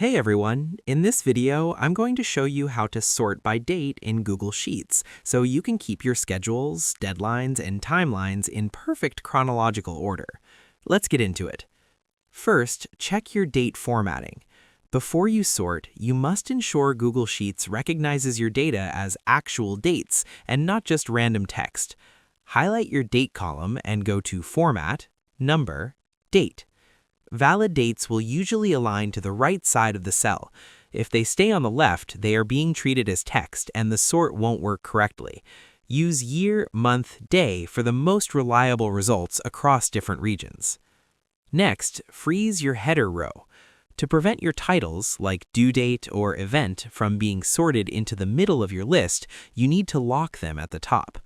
Hey everyone, in this video, I'm going to show you how to sort by date in Google Sheets so you can keep your schedules, deadlines, and timelines in perfect chronological order. Let's get into it. First, check your date formatting. Before you sort, you must ensure Google Sheets recognizes your data as actual dates and not just random text. Highlight your date column and go to Format, Number, Date. Valid dates will usually align to the right side of the cell. If they stay on the left, they are being treated as text and the sort won't work correctly. Use year, month, day for the most reliable results across different regions. Next, freeze your header row. To prevent your titles, like due date or event, from being sorted into the middle of your list, you need to lock them at the top.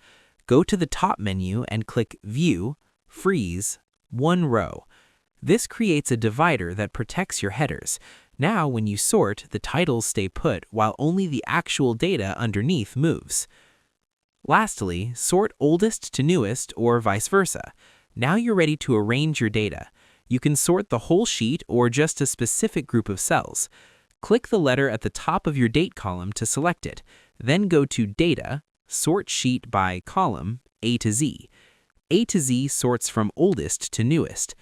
Go to the top menu and click View, Freeze, One Row. This creates a divider that protects your headers. Now, when you sort, the titles stay put while only the actual data underneath moves. Lastly, sort oldest to newest or vice versa. Now you're ready to arrange your data. You can sort the whole sheet or just a specific group of cells. Click the letter at the top of your date column to select it. Then go to Data, Sort Sheet by Column, A to Z. A to Z sorts from oldest to newest.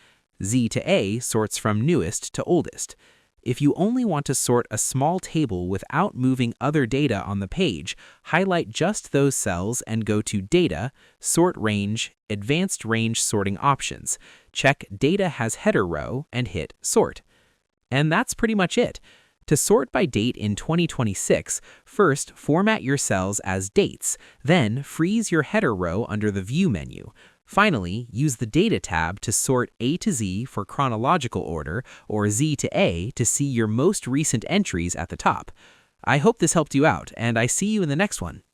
Z to A sorts from newest to oldest. If you only want to sort a small table without moving other data on the page, highlight just those cells and go to Data, Sort Range, Advanced Range Sorting Options. Check Data has Header Row and hit Sort. And that's pretty much it. To sort by date in 2026, first format your cells as dates, then freeze your header row under the View menu. Finally, use the Data tab to sort A to Z for chronological order or Z to A to see your most recent entries at the top. I hope this helped you out, and I see you in the next one.